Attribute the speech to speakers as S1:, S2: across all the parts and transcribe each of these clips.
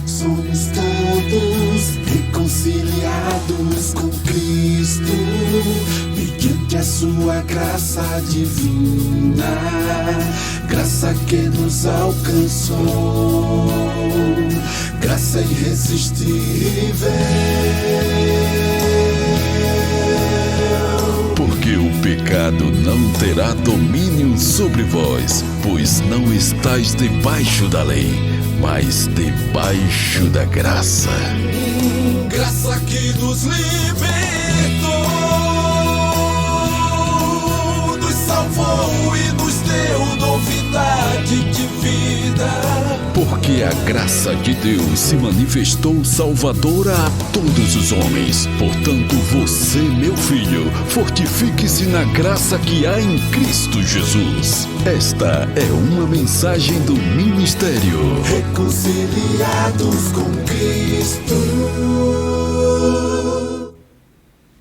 S1: Somos todos reconciliados com Cristo, mediante a sua graça divina, graça que nos alcançou, graça irresistível.
S2: Porque o pecado não terá domínio sobre vós, pois não estáis debaixo da lei, mas debaixo da graça.
S1: Graça que nos libertou, nos salvou e nos deu novidade de vida.
S2: Porque a graça de Deus se manifestou salvadora a todos os homens. Portanto, você, meu filho, fortifique-se na graça que há em Cristo Jesus. Esta é uma mensagem do ministério
S1: Reconciliados com Cristo.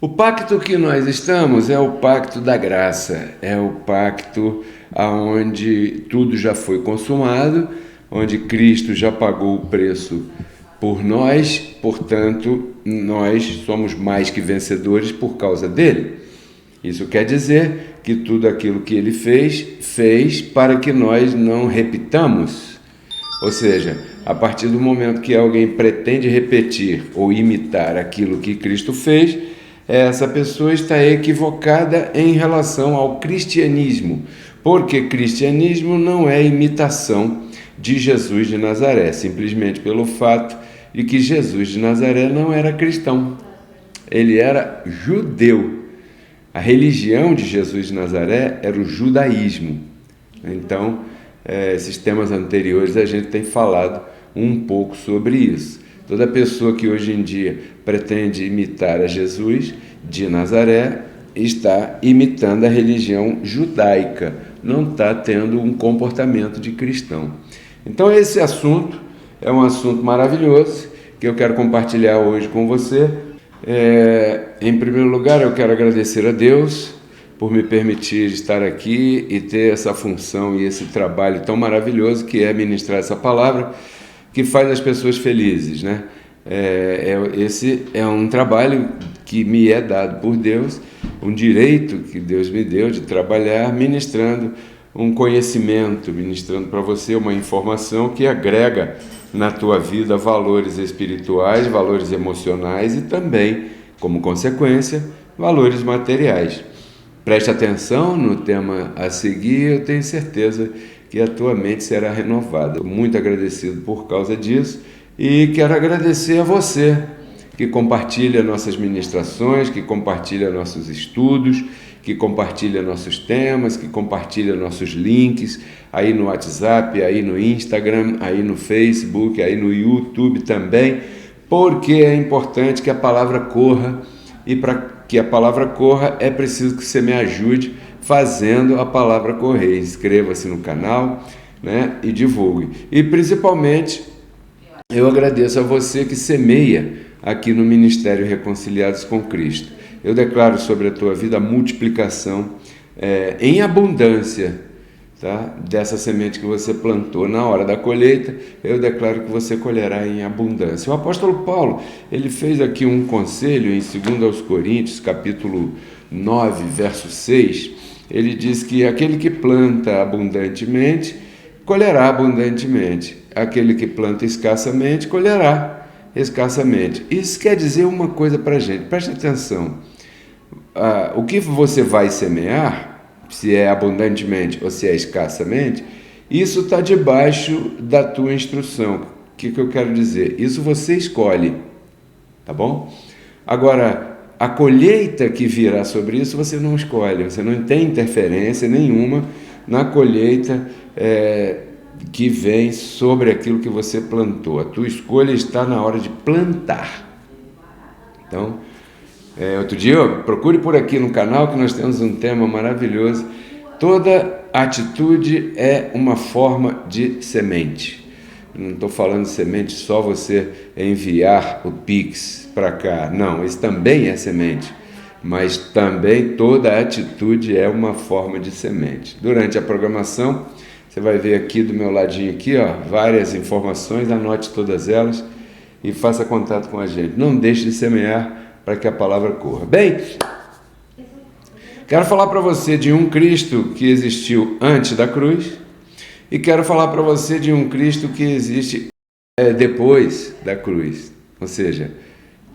S3: O pacto que nós estamos é o pacto da graça, é o pacto onde tudo já foi consumado, onde Cristo já pagou o preço por nós, portanto, nós somos mais que vencedores por causa dele. Isso quer dizer que tudo aquilo que ele fez para que nós não repitamos. Ou seja, a partir do momento que alguém pretende repetir ou imitar aquilo que Cristo fez, essa pessoa está equivocada em relação ao cristianismo, porque cristianismo não é imitação de Jesus de Nazaré, simplesmente pelo fato de que Jesus de Nazaré não era cristão, ele era judeu. A religião de Jesus de Nazaré era o judaísmo. Então, esses temas anteriores a gente tem falado um pouco sobre isso. Toda pessoa que hoje em dia pretende imitar a Jesus de Nazaré está imitando a religião judaica, não está tendo um comportamento de cristão. Então esse assunto é um assunto maravilhoso que eu quero compartilhar hoje com você. Em primeiro lugar, eu quero agradecer a Deus por me permitir estar aqui e ter essa função e esse trabalho tão maravilhoso que é ministrar essa palavra, que faz as pessoas felizes, né? Esse é um trabalho que me é dado por Deus, um direito que Deus me deu de trabalhar ministrando um conhecimento, ministrando para você uma informação que agrega na tua vida valores espirituais, valores emocionais e também, como consequência, valores materiais. Preste atenção no tema a seguir, eu tenho certeza que a tua mente será renovada. Muito agradecido por causa disso e quero agradecer a você que compartilha nossas ministrações, que compartilha nossos estudos, que compartilha nossos temas, que compartilha nossos links aí no WhatsApp, aí no Instagram, aí no Facebook, aí no YouTube também, porque é importante que a palavra corra e para que a palavra corra é preciso que você me ajude fazendo a palavra correr. Inscreva-se no canal, né, e divulgue. E principalmente eu agradeço a você que semeia aqui no Ministério Reconciliados com Cristo. Eu declaro sobre a tua vida a multiplicação em abundância, tá? Dessa semente que você plantou. Na hora da colheita, eu declaro que você colherá em abundância. O apóstolo Paulo, ele fez aqui um conselho em 2 Coríntios, capítulo 9, verso 6, ele diz que aquele que planta abundantemente, colherá abundantemente. Aquele que planta escassamente, colherá escassamente. Isso quer dizer uma coisa para a gente, preste atenção. O que você vai semear, se é abundantemente ou se é escassamente, isso está debaixo da tua instrução. O que eu quero dizer? Isso você escolhe, tá bom? Agora, a colheita que virá sobre isso você não escolhe, você não tem interferência nenhuma na colheita que vem sobre aquilo que você plantou. A tua escolha está na hora de plantar. Então, outro dia, procure por aqui no canal que nós temos um tema maravilhoso. Toda atitude é uma forma de semente. Não estou falando de semente só você enviar o Pix para cá. Não, isso também é semente. Mas também toda atitude é uma forma de semente. Durante a programação, você vai ver aqui do meu ladinho aqui, ó, várias informações, anote todas elas e faça contato com a gente. Não deixe de semear para que a palavra corra. Bem, quero falar para você de um Cristo que existiu antes da cruz e quero falar para você de um Cristo que existe depois da cruz, ou seja,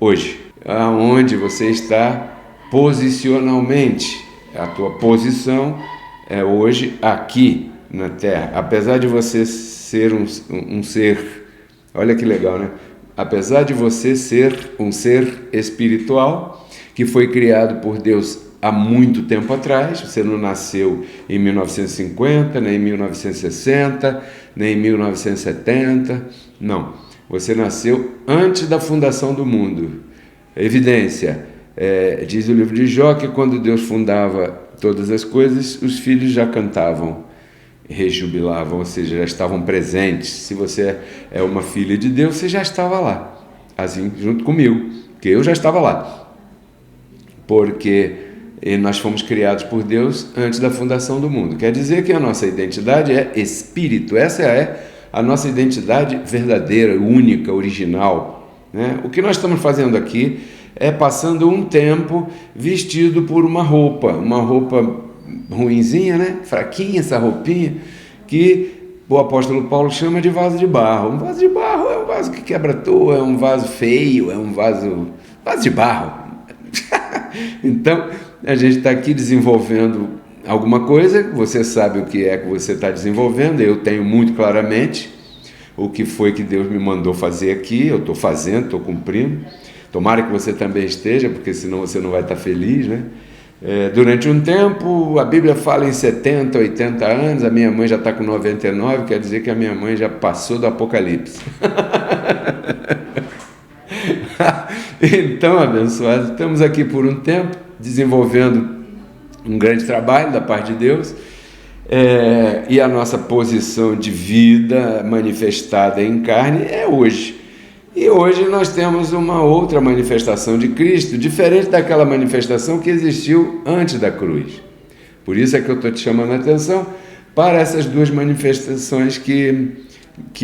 S3: hoje, aonde você está posicionalmente. A tua posição é hoje aqui na Terra. Apesar de você ser um ser, olha que legal, né? Apesar de você ser um ser espiritual que foi criado por Deus há muito tempo atrás, você não nasceu em 1950, nem em 1960, nem em 1970, não. Você nasceu antes da fundação do mundo. Evidência, diz o livro de Jó que quando Deus fundava todas as coisas, os filhos já cantavam, rejubilavam, ou seja, já estavam presentes. Se você é uma filha de Deus, você já estava lá, assim, junto comigo, porque eu já estava lá. Porque nós fomos criados por Deus antes da fundação do mundo. Quer dizer que a nossa identidade é espírito. Essa é a nossa identidade verdadeira, única, original, né? O que nós estamos fazendo aqui é passando um tempo vestido por uma roupa ruinzinha, né? Fraquinha essa roupinha, que o apóstolo Paulo chama de vaso de barro. Um vaso de barro é um vaso que quebra à toa, é um vaso feio, é um vaso de barro. Então, a gente está aqui desenvolvendo alguma coisa, você sabe o que é que você está desenvolvendo, eu tenho muito claramente o que foi que Deus me mandou fazer aqui, eu estou fazendo, estou cumprindo. Tomara que você também esteja, porque senão você não vai estar feliz, né? Durante um tempo, a Bíblia fala em 70, 80 anos, a minha mãe já está com 99, quer dizer que a minha mãe já passou do Apocalipse. Então, abençoados, estamos aqui por um tempo, desenvolvendo um grande trabalho da parte de Deus, e a nossa posição de vida manifestada em carne é hoje. E hoje nós temos uma outra manifestação de Cristo, diferente daquela manifestação que existiu antes da cruz. Por isso é que eu estou te chamando a atenção para essas duas manifestações que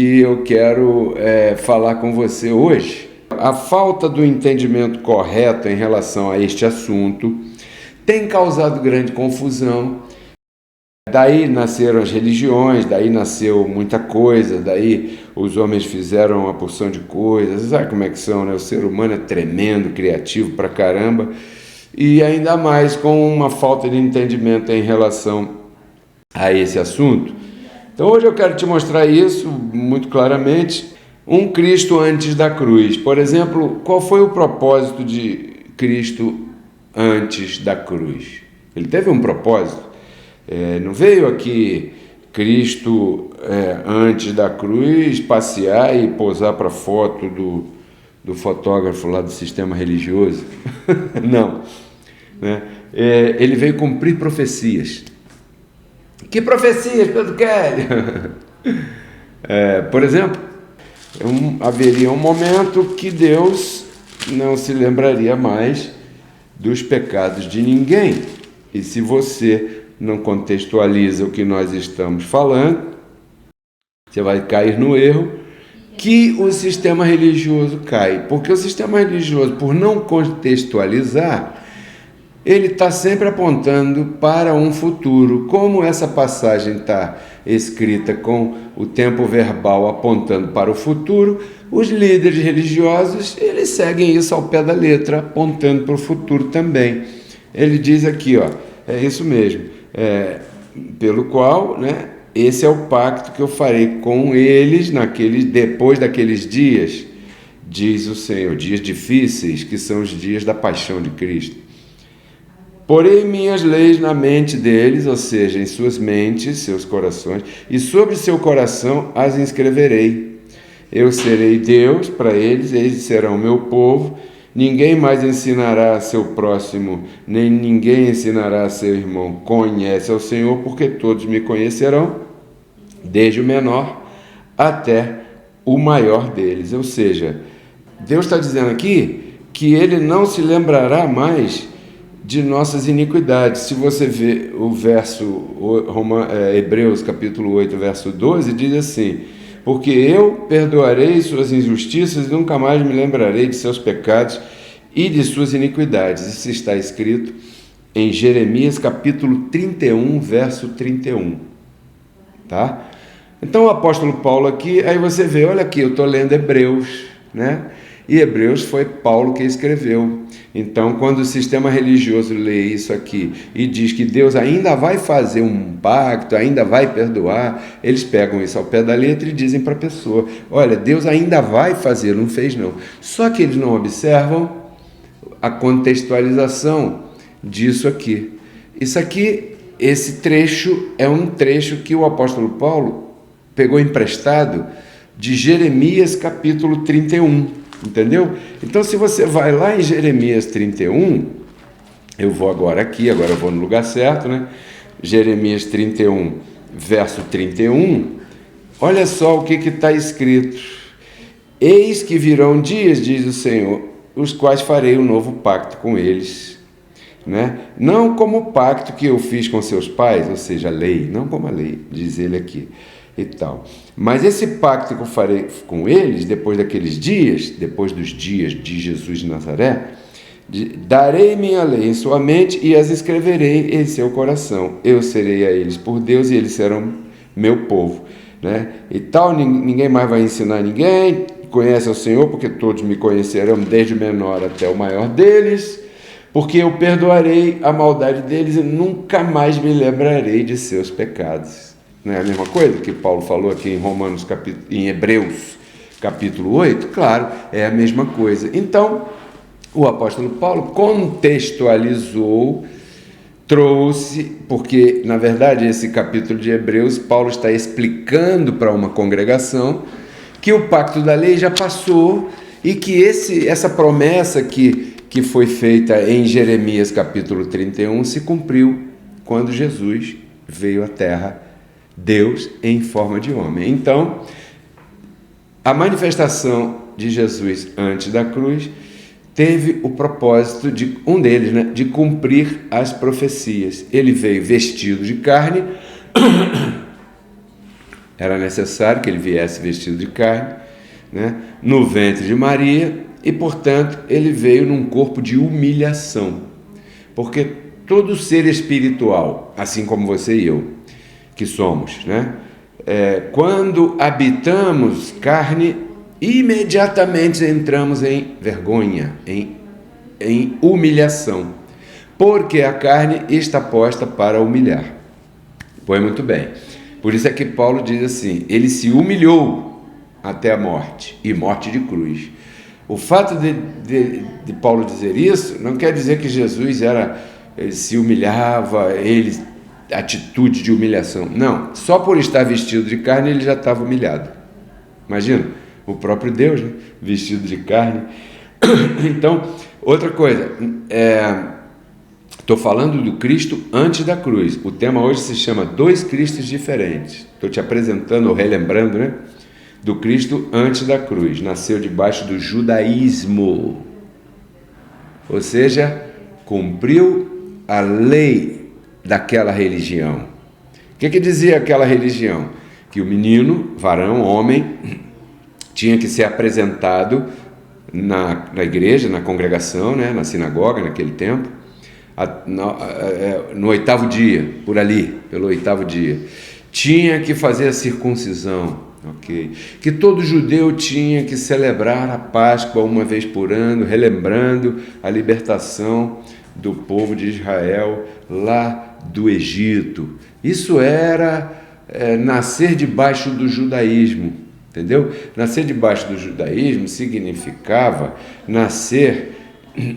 S3: eu quero falar com você hoje. A falta do entendimento correto em relação a este assunto tem causado grande confusão. Daí nasceram as religiões, daí nasceu muita coisa, daí os homens fizeram uma porção de coisas. Sabe como é que são, né? O ser humano é tremendo, criativo pra caramba, e ainda mais com uma falta de entendimento em relação a esse assunto. Então hoje eu quero te mostrar isso muito claramente. Um Cristo antes da cruz. Por exemplo, qual foi o propósito de Cristo antes da cruz? Ele teve um propósito. Não veio aqui Cristo antes da cruz passear e posar para foto do fotógrafo lá do sistema religioso. Não. Né? Ele veio cumprir profecias. Que profecias, Pedro Kelly? Por exemplo, haveria um momento que Deus não se lembraria mais dos pecados de ninguém. E se você não contextualiza o que nós estamos falando, você vai cair no erro que o sistema religioso cai. Porque o sistema religioso, por não contextualizar, ele está sempre apontando para um futuro. Como essa passagem está escrita com o tempo verbal apontando para o futuro, os líderes religiosos, eles seguem isso ao pé da letra, apontando para o futuro também. Ele diz aqui, ó, é isso mesmo. Pelo qual, né, esse é o pacto que eu farei com eles depois daqueles dias, diz o Senhor, dias difíceis, que são os dias da paixão de Cristo. Porei minhas leis na mente deles, ou seja, em suas mentes, seus corações, e sobre seu coração as inscreverei. Eu serei Deus para eles, eles serão meu povo. Ninguém mais ensinará a seu próximo, nem ninguém ensinará a seu irmão. Conhece ao Senhor, porque todos me conhecerão, desde o menor até o maior deles. Ou seja, Deus está dizendo aqui que Ele não se lembrará mais de nossas iniquidades. Se você vê o verso, Hebreus capítulo 8, verso 12, diz assim: porque eu perdoarei suas injustiças e nunca mais me lembrarei de seus pecados e de suas iniquidades. Isso está escrito em Jeremias capítulo 31, verso 31. Tá? Então o apóstolo Paulo aqui, aí você vê, olha aqui, eu estou lendo Hebreus, né? E Hebreus foi Paulo que escreveu. Então, quando o sistema religioso lê isso aqui e diz que Deus ainda vai fazer um pacto, ainda vai perdoar, eles pegam isso ao pé da letra e dizem para a pessoa: olha, Deus ainda vai fazer, não fez não. Só que eles não observam a contextualização disso aqui. Isso aqui, esse trecho é um trecho que o apóstolo Paulo pegou emprestado de Jeremias capítulo 31, entendeu? Então, se você vai lá em Jeremias 31, eu vou agora eu vou no lugar certo, né? Jeremias 31, verso 31, olha só o que está escrito. Eis que virão dias, diz o Senhor, os quais farei um novo pacto com eles, né? Não como o pacto que eu fiz com seus pais, ou seja, a lei, não como a lei, diz ele aqui e tal. Mas esse pacto que eu farei com eles, depois daqueles dias, depois dos dias de Jesus de Nazaré, darei minha lei em sua mente e as escreverei em seu coração. Eu serei a eles por Deus e eles serão meu povo, né? E tal, ninguém mais vai ensinar ninguém, conhece o Senhor, porque todos me conhecerão, desde o menor até o maior deles, porque eu perdoarei a maldade deles e nunca mais me lembrarei de seus pecados. Não é a mesma coisa que Paulo falou aqui em Hebreus capítulo 8? Claro, é a mesma coisa. Então, o apóstolo Paulo contextualizou, trouxe, porque, na verdade, esse capítulo de Hebreus, Paulo está explicando para uma congregação que o pacto da lei já passou e que essa promessa que foi feita em Jeremias capítulo 31 se cumpriu quando Jesus veio à terra, Deus em forma de homem. Então, a manifestação de Jesus antes da cruz teve o propósito de um deles, né, de cumprir as profecias. Ele veio vestido de carne, era necessário que ele viesse vestido de carne, né, no ventre de Maria, e, portanto, ele veio num corpo de humilhação, porque todo ser espiritual, assim como você e eu, que somos, né, quando habitamos carne, imediatamente entramos em vergonha, em humilhação, porque a carne está posta para humilhar. Pois muito bem. Por isso é que Paulo diz assim, ele se humilhou até a morte, e morte de cruz. O fato de Paulo dizer isso não quer dizer que Jesus ele se humilhava, atitude de humilhação. Não, só por estar vestido de carne ele já estava humilhado. Imagina, o próprio Deus, né, vestido de carne. Então, outra coisa, estou falando do Cristo antes da cruz. O tema hoje se chama Dois Cristos Diferentes. Estou te apresentando, ou relembrando, né? Do Cristo antes da cruz. Nasceu debaixo do judaísmo. Ou seja, cumpriu a lei daquela religião. O que dizia aquela religião? Que o menino, varão, homem, tinha que ser apresentado na igreja, na congregação, né, na sinagoga naquele tempo, no 8º dia, por ali, pelo 8º dia. Tinha que fazer a circuncisão, ok? Que todo judeu tinha que celebrar a Páscoa uma vez por ano, relembrando a libertação do povo de Israel lá do Egito. Isso era nascer debaixo do judaísmo, entendeu? Nascer debaixo do judaísmo significava nascer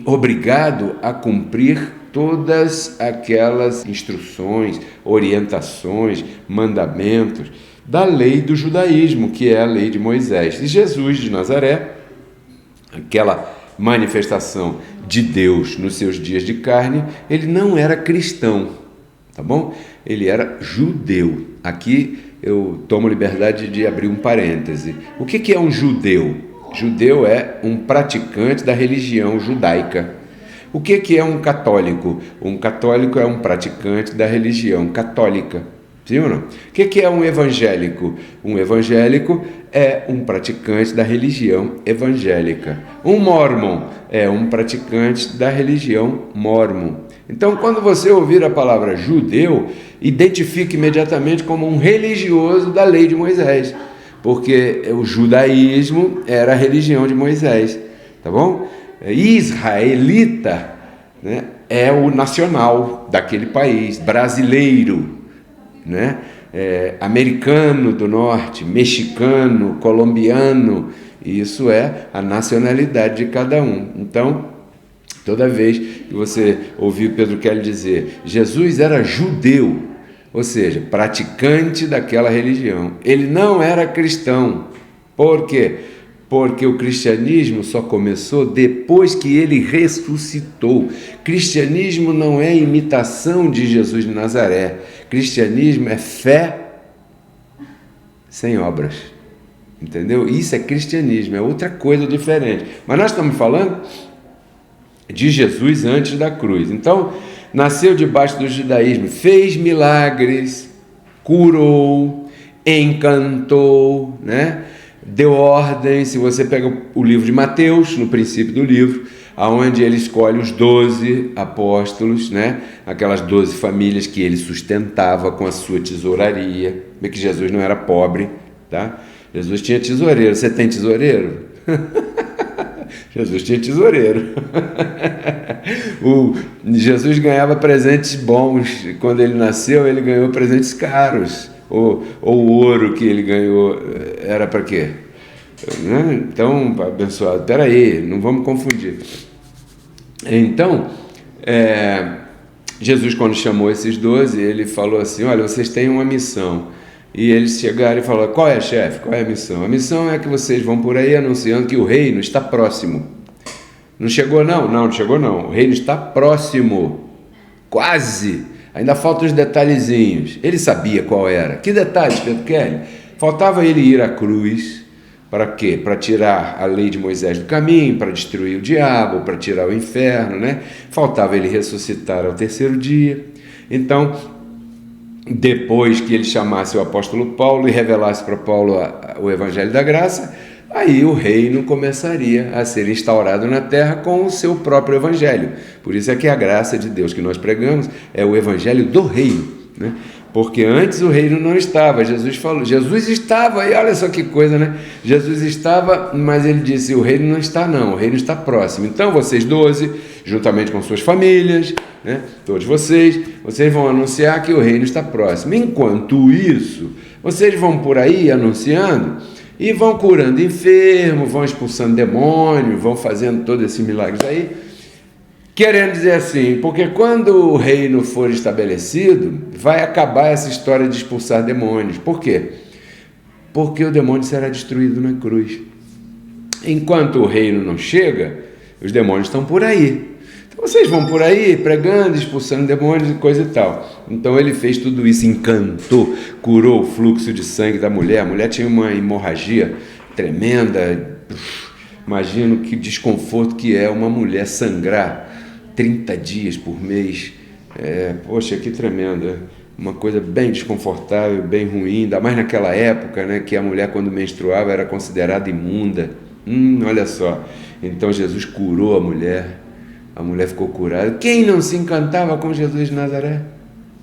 S3: obrigado a cumprir todas aquelas instruções, orientações, mandamentos da lei do judaísmo, que é a lei de Moisés. E Jesus de Nazaré, aquela manifestação de Deus nos seus dias de carne, ele não era cristão, tá bom? Ele era judeu. Aqui eu tomo liberdade de abrir um parêntese. O que é um judeu? Judeu é um praticante da religião judaica. O que é um católico? Um católico é um praticante da religião católica. Sim ou não? O que é um evangélico? Um evangélico é um praticante da religião evangélica. Um mórmon é um praticante da religião mórmon. Então, quando você ouvir a palavra judeu, identifique imediatamente como um religioso da lei de Moisés, porque o judaísmo era a religião de Moisés, tá bom? Israelita, né, é o nacional daquele país, brasileiro, né, americano do norte, mexicano, colombiano, isso é a nacionalidade de cada um. Então, toda vez que você ouvir Pedro Kelly dizer Jesus era judeu, ou seja, praticante daquela religião. Ele não era cristão. Por quê? Porque o cristianismo só começou depois que ele ressuscitou. Cristianismo não é imitação de Jesus de Nazaré. Cristianismo é fé sem obras. Entendeu? Isso é cristianismo, é outra coisa diferente. Mas nós estamos falando de Jesus antes da cruz. Então, nasceu debaixo do judaísmo, fez milagres, curou, encantou, né? Deu ordem. Se você pega o livro de Mateus, no princípio do livro, aonde ele escolhe os 12 apóstolos, né? Aquelas 12 famílias que ele sustentava com a sua tesouraria. Vê que Jesus não era pobre, tá? Jesus tinha tesoureiro. Você tem tesoureiro? Jesus tinha tesoureiro. Jesus ganhava presentes bons. Quando ele nasceu, ele ganhou presentes caros. O ouro que ele ganhou era para quê? Então, abençoado, peraí, não vamos confundir. Então, Jesus, quando chamou esses 12, ele falou assim: olha, vocês têm uma missão. E eles chegaram e falaram: qual é, chefe? Qual é a missão? A missão é que vocês vão por aí anunciando que o reino está próximo. Não chegou não? Não chegou não. O reino está próximo. Quase. Ainda faltam os detalhezinhos. Ele sabia qual era. Que detalhes, Pedro Kelly? Faltava ele ir à cruz. Para quê? Para tirar a lei de Moisés do caminho, para destruir o diabo, para tirar o inferno, né? Faltava ele ressuscitar ao terceiro dia. Então, depois que ele chamasse o apóstolo Paulo e revelasse para Paulo o Evangelho da Graça, aí o reino começaria a ser instaurado na terra com o seu próprio Evangelho. Por isso é que a graça de Deus que nós pregamos é o Evangelho do reino, né? Porque antes o reino não estava. Jesus falou, Jesus estava, e olha só que coisa, né? Jesus estava, mas ele disse: o reino não está não, o reino está próximo. Então vocês 12, juntamente com suas famílias, né? Todos vocês vão anunciar que o reino está próximo. Enquanto isso, vocês vão por aí anunciando e vão curando enfermos, vão expulsando demônios, vão fazendo todos esses milagres aí, querendo dizer assim, porque quando o reino for estabelecido, vai acabar essa história de expulsar demônios. Por quê? Porque o demônio será destruído na cruz. Enquanto o reino não chega, os demônios estão por aí. Então vocês vão por aí pregando, expulsando demônios e coisa e tal. Então ele fez tudo isso, encantou, curou o fluxo de sangue da mulher. A mulher tinha uma hemorragia tremenda. Imagino que desconforto que é uma mulher sangrar 30 dias por mês. Poxa, que tremendo. Uma coisa bem desconfortável, bem ruim, ainda mais naquela época, né, que a mulher, quando menstruava, era considerada imunda. Olha só. Então Jesus curou a mulher ficou curada. Quem não se encantava com Jesus de Nazaré?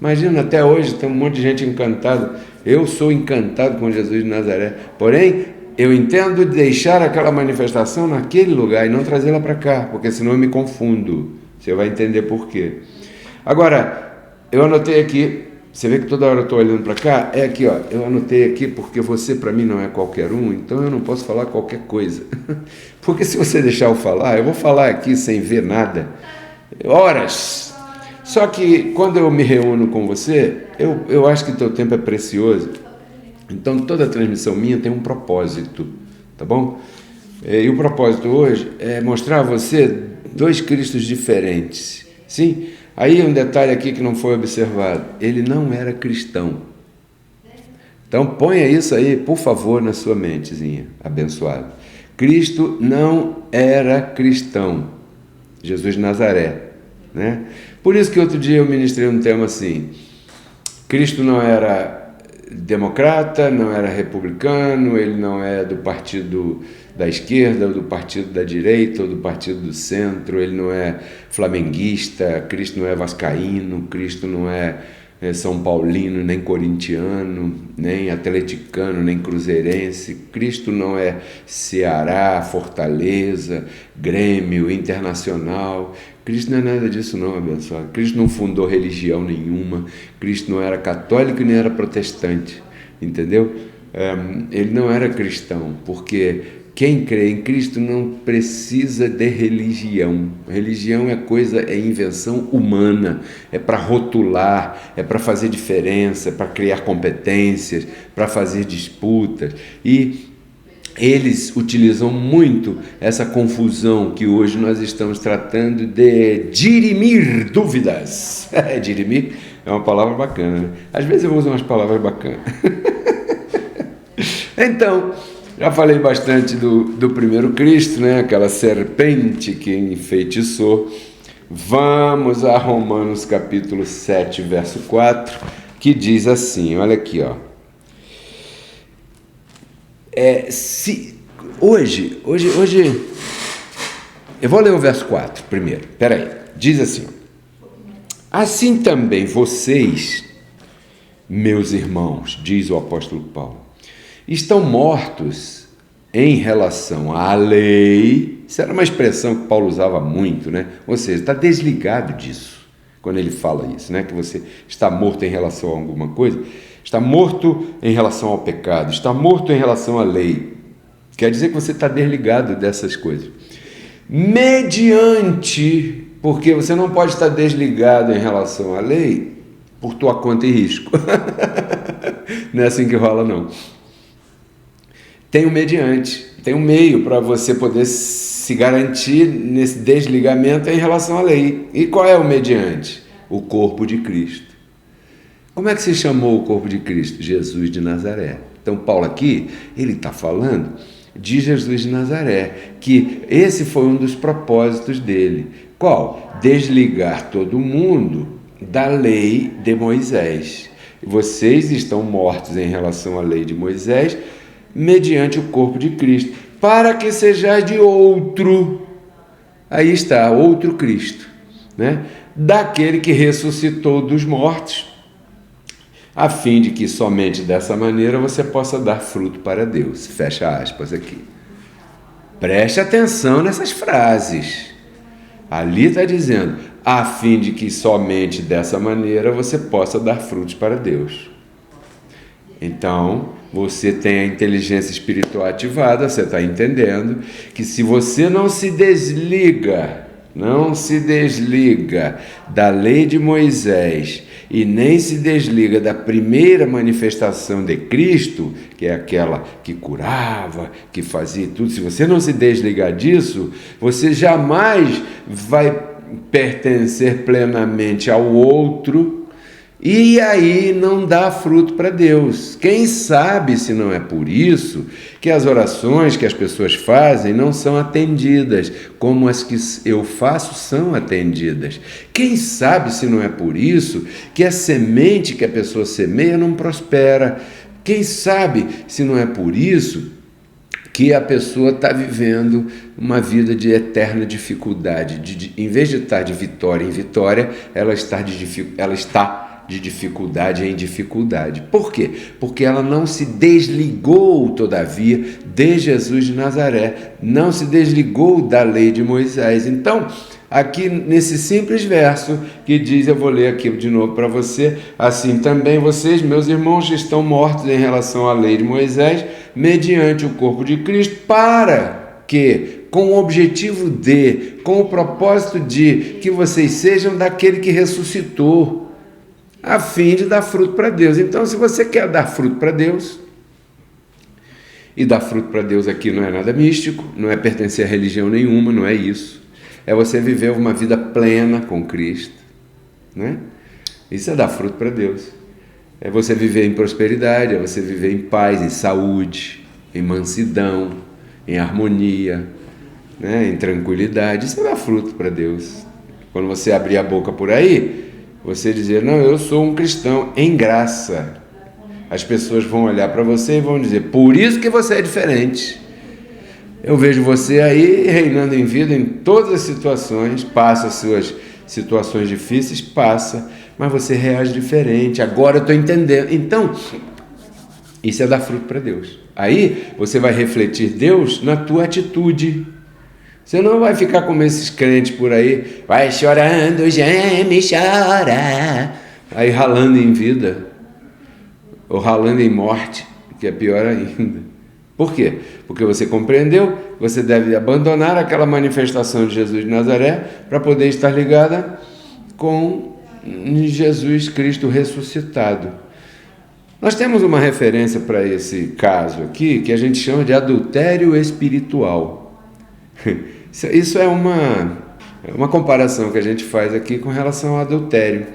S3: Imagina, até hoje tem um monte de gente encantada. Eu sou encantado com Jesus de Nazaré. Porém, eu entendo deixar aquela manifestação naquele lugar e não trazê-la para cá, porque senão eu me confundo. Você vai entender por quê. Agora, eu anotei aqui, você vê que toda hora eu estou olhando para cá, é aqui, ó, eu anotei aqui porque você para mim não é qualquer um, então eu não posso falar qualquer coisa. Porque se você deixar eu falar, eu vou falar aqui sem ver nada, horas. Só que quando eu me reúno com você, eu acho que teu tempo é precioso. Então toda transmissão minha tem um propósito, tá bom? E o propósito hoje é mostrar a você 2 Cristos diferentes. Sim? Aí um detalhe aqui que não foi observado: ele não era cristão. Então ponha isso aí, por favor, na sua mentezinha, abençoado. Cristo não era cristão, Jesus de Nazaré, né? Por isso que outro dia eu ministrei um tema assim: Cristo não era democrata, não era republicano, ele não é do partido da esquerda, ou do partido da direita, ou do partido do centro, ele não é flamenguista, Cristo não é vascaíno, Cristo não é são paulino, nem corintiano, nem atleticano, nem cruzeirense, Cristo não é Ceará, Fortaleza, Grêmio, Internacional. Cristo não é nada disso não, abençoado. Cristo não fundou religião nenhuma, Cristo não era católico e nem era protestante, entendeu? ele não era cristão, porque quem crê em Cristo não precisa de religião. Religião é invenção humana, é para rotular, é para fazer diferença, é para criar competências, para fazer disputas. E eles utilizam muito essa confusão que hoje nós estamos tratando de dirimir dúvidas. Dirimir é uma palavra bacana, né? Às vezes eu uso umas palavras bacanas. Então, já falei bastante do primeiro Cristo, né? Aquela serpente que enfeitiçou. Vamos a Romanos capítulo 7, verso 4, que diz assim, olha aqui, ó. Hoje, eu vou ler o verso 4 primeiro, peraí, diz assim, assim também vocês, meus irmãos, diz o apóstolo Paulo, estão mortos em relação à lei. Isso era uma expressão que Paulo usava muito, né? Ou seja, está desligado disso, quando ele fala isso, né? Que você está morto em relação a alguma coisa, está morto em relação ao pecado, está morto em relação à lei. Quer dizer que você está desligado dessas coisas. Mediante, porque você não pode estar desligado em relação à lei por tua conta e risco. Não é assim que rola, não. Tem um mediante, tem um meio para você poder se garantir nesse desligamento em relação à lei. E qual é o mediante? O corpo de Cristo. Como é que se chamou o corpo de Cristo? Jesus de Nazaré. Então Paulo aqui, ele está falando de Jesus de Nazaré, que esse foi um dos propósitos dele. Qual? Desligar todo mundo da lei de Moisés. Vocês estão mortos em relação à lei de Moisés, mediante o corpo de Cristo, para que sejais de outro, aí está, outro Cristo, né? Daquele que ressuscitou dos mortos, a fim de que somente dessa maneira você possa dar fruto para Deus. Fecha aspas aqui. Preste atenção nessas frases. Ali está dizendo, a fim de que somente dessa maneira você possa dar frutos para Deus. Então, você tem a inteligência espiritual ativada, você está entendendo que se você não se desliga da lei de Moisés e nem se desliga da primeira manifestação de Cristo, que é aquela que curava, que fazia tudo, se você não se desligar disso, você jamais vai pertencer plenamente ao outro, e aí não dá fruto para Deus. Quem sabe se não é por isso que as orações que as pessoas fazem não são atendidas, como as que eu faço são atendidas. Quem sabe se não é por isso que a semente que a pessoa semeia não prospera. Quem sabe se não é por isso que a pessoa está vivendo uma vida de eterna dificuldade. Em vez de estar de vitória em vitória, ela está de dificuldade em dificuldade. Por quê? Porque ela não se desligou, todavia, de Jesus de Nazaré, não se desligou da lei de Moisés. Então, aqui nesse simples verso que diz, eu vou ler aqui de novo para você, assim também vocês, meus irmãos, estão mortos em relação à lei de Moisés, mediante o corpo de Cristo, para que, com o objetivo com o propósito de que vocês sejam daquele que ressuscitou, a fim de dar fruto para Deus. Então, se você quer dar fruto para Deus, e dar fruto para Deus aqui não é nada místico, não é pertencer a religião nenhuma, não é isso. É você viver uma vida plena com Cristo, né? Isso é dar fruto para Deus. É você viver em prosperidade, é você viver em paz, em saúde, em mansidão, em harmonia, né? Em tranquilidade. Isso é dar fruto para Deus. Quando você abrir a boca por aí, você dizer, não, eu sou um cristão em graça. As pessoas vão olhar para você e vão dizer, por isso que você é diferente. Eu vejo você aí reinando em vida em todas as situações, passa as suas situações difíceis, passa, mas você reage diferente. Agora eu estou entendendo. Então, isso é dar fruto para Deus. Aí você vai refletir Deus na tua atitude. Você não vai ficar como esses crentes por aí, vai chorando, geme, chora, aí ralando em vida, ou ralando em morte, que é pior ainda. Por quê? Porque você compreendeu que você deve abandonar aquela manifestação de Jesus de Nazaré para poder estar ligada com Jesus Cristo ressuscitado. Nós temos uma referência para esse caso aqui que a gente chama de adultério espiritual. Isso é uma comparação que a gente faz aqui com relação ao adultério.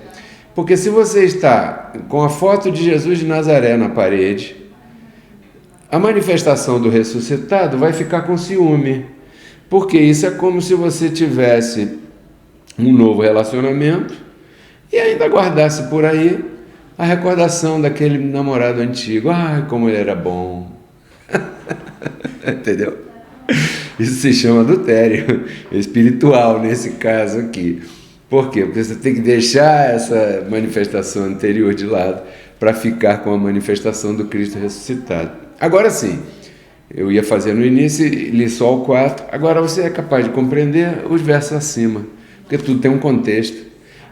S3: Porque se você está com a foto de Jesus de Nazaré na parede, a manifestação do ressuscitado vai ficar com ciúme. Porque isso é como se você tivesse um novo relacionamento e ainda guardasse por aí a recordação daquele namorado antigo. Ai, como ele era bom. Entendeu? Isso se chama adultério espiritual nesse caso aqui. Por quê? Porque você tem que deixar essa manifestação anterior de lado para ficar com a manifestação do Cristo ressuscitado. Agora sim, eu ia fazer no início, li só o 4, agora você é capaz de compreender os versos acima, porque tudo tem um contexto.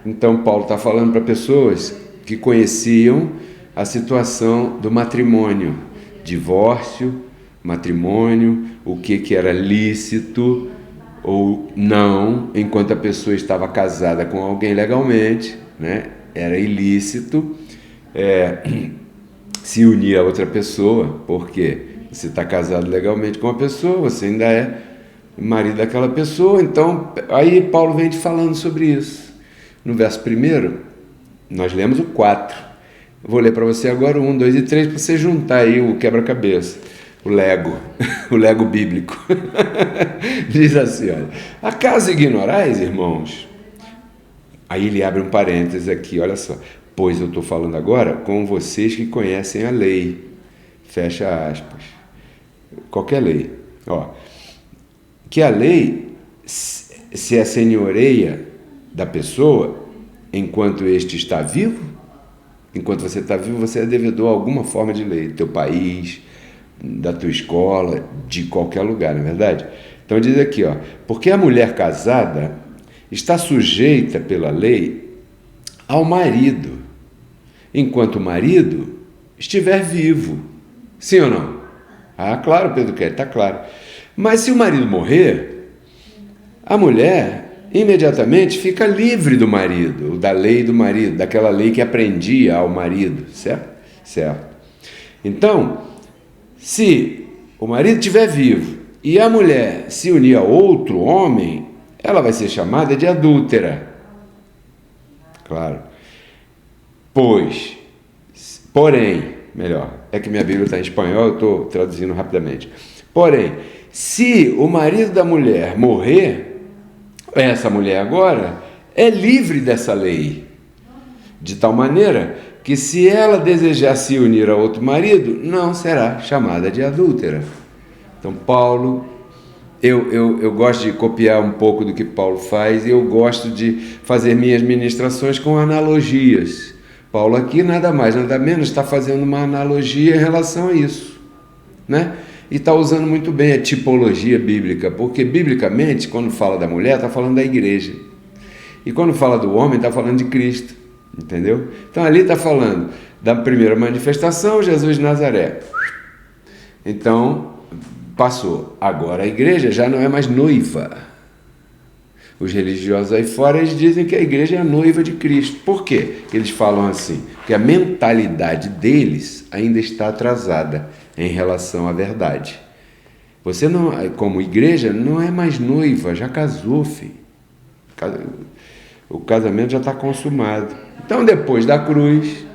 S3: Então Paulo está falando para pessoas que conheciam a situação do matrimônio, divórcio, matrimônio, o que era lícito ou não, enquanto a pessoa estava casada com alguém legalmente, né? Era ilícito se unir a outra pessoa, porque você está casado legalmente com uma pessoa, você ainda é marido daquela pessoa. Então, aí Paulo vem te falando sobre isso. No verso 1, nós lemos o 4. Eu vou ler para você agora o 1, 2 e 3, para você juntar aí o quebra-cabeça, o Lego bíblico. Diz assim, olha: acaso ignorais, irmãos? Aí ele abre um parênteses aqui, olha só. Pois eu estou falando agora com vocês que conhecem a lei. Fecha aspas. Qualquer lei. Ó, que a lei se assenhoreia da pessoa enquanto este está vivo. Enquanto você está vivo, você é devedor a alguma forma de lei, do teu país, da tua escola, de qualquer lugar, não é verdade? Então diz aqui, ó, porque a mulher casada está sujeita pela lei ao marido, enquanto o marido estiver vivo. Sim ou não? Ah, claro, Pedro Kelly, está claro. Mas se o marido morrer, a mulher imediatamente fica livre do marido, da lei do marido, daquela lei que aprendia ao marido, certo? Certo. Então, se o marido estiver vivo e a mulher se unir a outro homem, ela vai ser chamada de adúltera. Claro. Porém, melhor, é que minha Bíblia está em espanhol, eu estou traduzindo rapidamente. Porém, se o marido da mulher morrer, essa mulher agora é livre dessa lei, de tal maneira que se ela desejar se unir a outro marido, não será chamada de adúltera. Então Paulo, eu gosto de copiar um pouco do que Paulo faz e eu gosto de fazer minhas ministrações com analogias. Paulo aqui nada mais, nada menos está fazendo uma analogia em relação a isso, né? E está usando muito bem a tipologia bíblica, porque biblicamente, quando fala da mulher, está falando da igreja. E quando fala do homem, está falando de Cristo, entendeu? Então ali está falando da primeira manifestação, Jesus de Nazaré. Então, passou. Agora a igreja já não é mais noiva. Os religiosos aí fora, eles dizem que a igreja é a noiva de Cristo. Por quê? Eles falam assim, porque a mentalidade deles ainda está atrasada em relação à verdade. Você, não, como igreja, não é mais noiva, já casou, filho. O casamento já está consumado. Então, depois da cruz,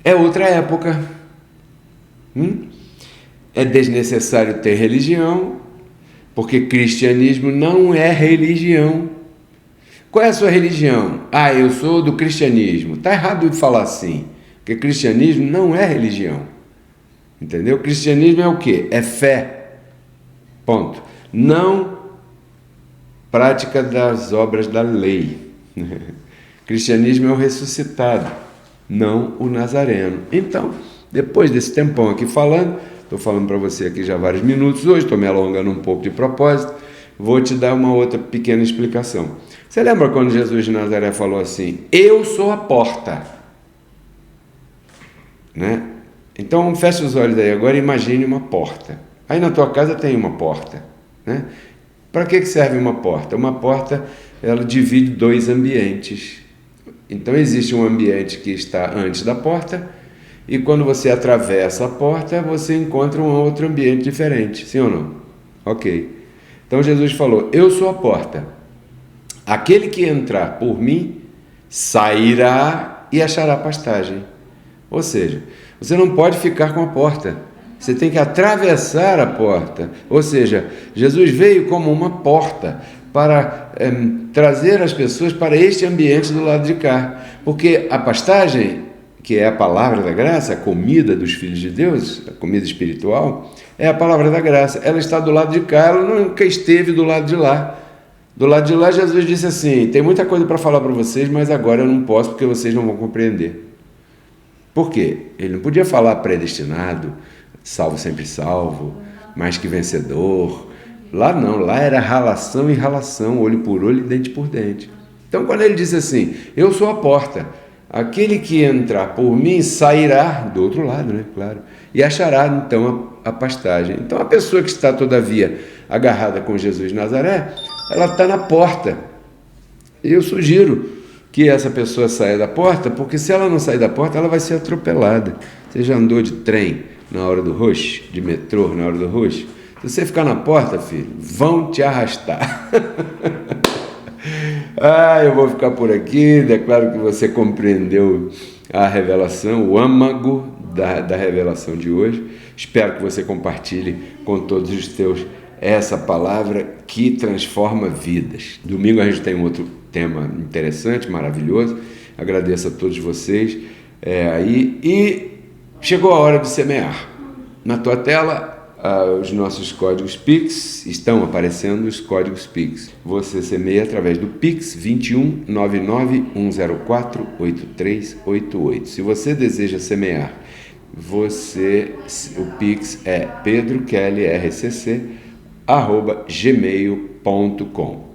S3: é outra época. É desnecessário ter religião, porque cristianismo não é religião. Qual é a sua religião? Ah, eu sou do cristianismo. Está errado de falar assim, porque cristianismo não é religião. Entendeu? Cristianismo é o quê? É fé. Ponto. Não prática das obras da lei. Cristianismo é o ressuscitado, não o nazareno. Então, depois desse tempão aqui falando, estou falando para você aqui já há vários minutos hoje, estou me alongando um pouco de propósito, vou te dar uma outra pequena explicação. Você lembra quando Jesus de Nazaré falou assim, eu sou a porta? né? Então feche os olhos aí agora e imagine uma porta. Aí na tua casa tem uma porta, né? Para que serve uma porta? Uma porta, ela divide dois ambientes. Então existe um ambiente que está antes da porta e quando você atravessa a porta, você encontra um outro ambiente diferente, sim ou não? Ok. Então Jesus falou, eu sou a porta. Aquele que entrar por mim, sairá e achará pastagem. Ou seja, você não pode ficar com a porta. Você tem que atravessar a porta. Ou seja, Jesus veio como uma porta para trazer as pessoas para este ambiente do lado de cá. Porque a pastagem, que é a palavra da graça, a comida dos filhos de Deus, a comida espiritual, é a palavra da graça. Ela está do lado de cá, ela nunca esteve do lado de lá. Do lado de lá, Jesus disse assim, tem muita coisa para falar para vocês, mas agora eu não posso porque vocês não vão compreender. Por quê? Ele não podia falar predestinado, salvo sempre salvo, mais que vencedor. Lá não, lá era ralação e ralação, olho por olho e dente por dente. Então quando ele disse assim, eu sou a porta, aquele que entrar por mim sairá do outro lado, né? Claro, e achará então a pastagem. Então a pessoa que está todavia agarrada com Jesus de Nazaré, ela está na porta. Eu sugiro que essa pessoa saia da porta, porque se ela não sair da porta, ela vai ser atropelada. Você já andou de trem na hora do rush, de metrô na hora do rush? Se você ficar na porta, filho, vão te arrastar. Eu vou ficar por aqui, declaro que você compreendeu a revelação, o âmago da revelação de hoje. Espero que você compartilhe com todos os teus essa palavra que transforma vidas. Domingo a gente tem um outro tema interessante, maravilhoso. Agradeço a todos vocês aí. E chegou a hora de semear. Na tua tela, os nossos códigos Pix, estão aparecendo os códigos Pix. Você semeia através do Pix 21 99 104 8388. Se você deseja semear, o Pix é pedrokellyRCC@gmail.com.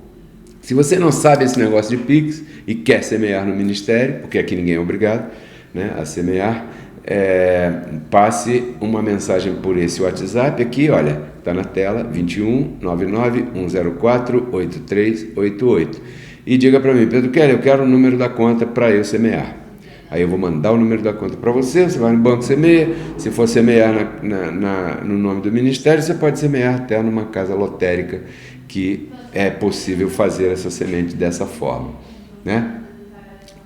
S3: Se você não sabe esse negócio de Pix e quer semear no ministério, porque aqui ninguém é obrigado, né, a semear, passe uma mensagem por esse WhatsApp aqui, olha, está na tela, 21 99 104 8388. E diga para mim, Pedro Kelly, eu quero o número da conta para eu semear. Aí eu vou mandar o número da conta para você, você vai no banco semeia. Se for semear no nome do ministério, você pode semear até numa casa lotérica, que é possível fazer essa semente dessa forma, né?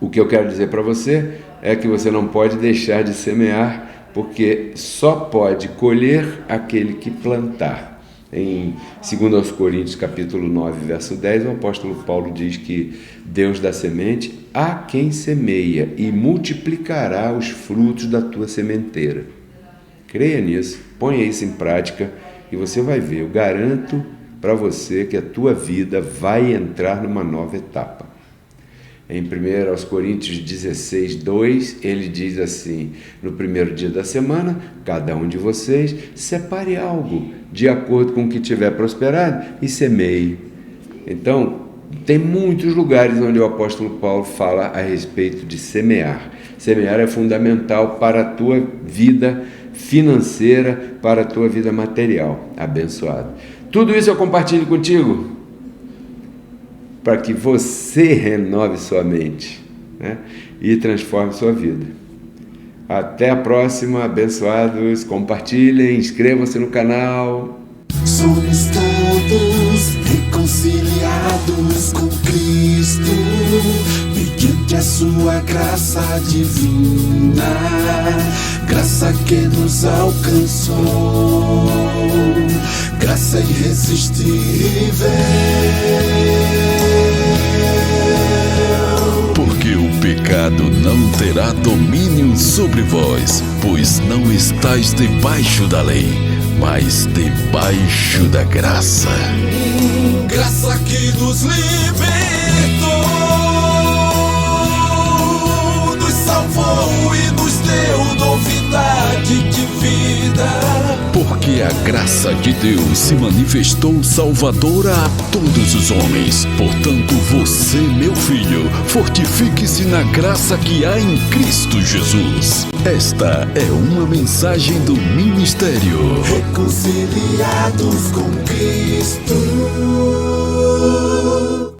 S3: O que eu quero dizer para você é que você não pode deixar de semear, porque só pode colher aquele que plantar. Em 2 Coríntios capítulo 9, verso 10, o apóstolo Paulo diz que Deus dá semente a quem semeia e multiplicará os frutos da tua sementeira. Creia nisso, ponha isso em prática e você vai ver, eu garanto para você que a tua vida vai entrar numa nova etapa. Em 1 Coríntios 16, 2, ele diz assim, no primeiro dia da semana, cada um de vocês separe algo de acordo com o que tiver prosperado e semeie. Então, tem muitos lugares onde o apóstolo Paulo fala a respeito de semear. Semear é fundamental para a tua vida financeira, para a tua vida material. Abençoado. Tudo isso eu compartilho contigo para que você renove sua mente, né, e transforme sua vida. Até a próxima, abençoados, compartilhem, inscrevam-se no canal.
S1: Somos todos reconciliados com Cristo, mediante a sua graça divina, graça que nos alcançou, graça irresistível.
S2: Porque o pecado não terá domínio sobre vós, pois não estáis debaixo da lei, mas debaixo da graça.
S1: Graça que nos libertou, nos salvou e nos deu novidade de vida.
S2: Porque Porque a graça de Deus se manifestou salvadora a todos os homens. Portanto, você, meu filho, fortifique-se na graça que há em Cristo Jesus. Esta é uma mensagem do ministério
S1: Reconciliados com Cristo.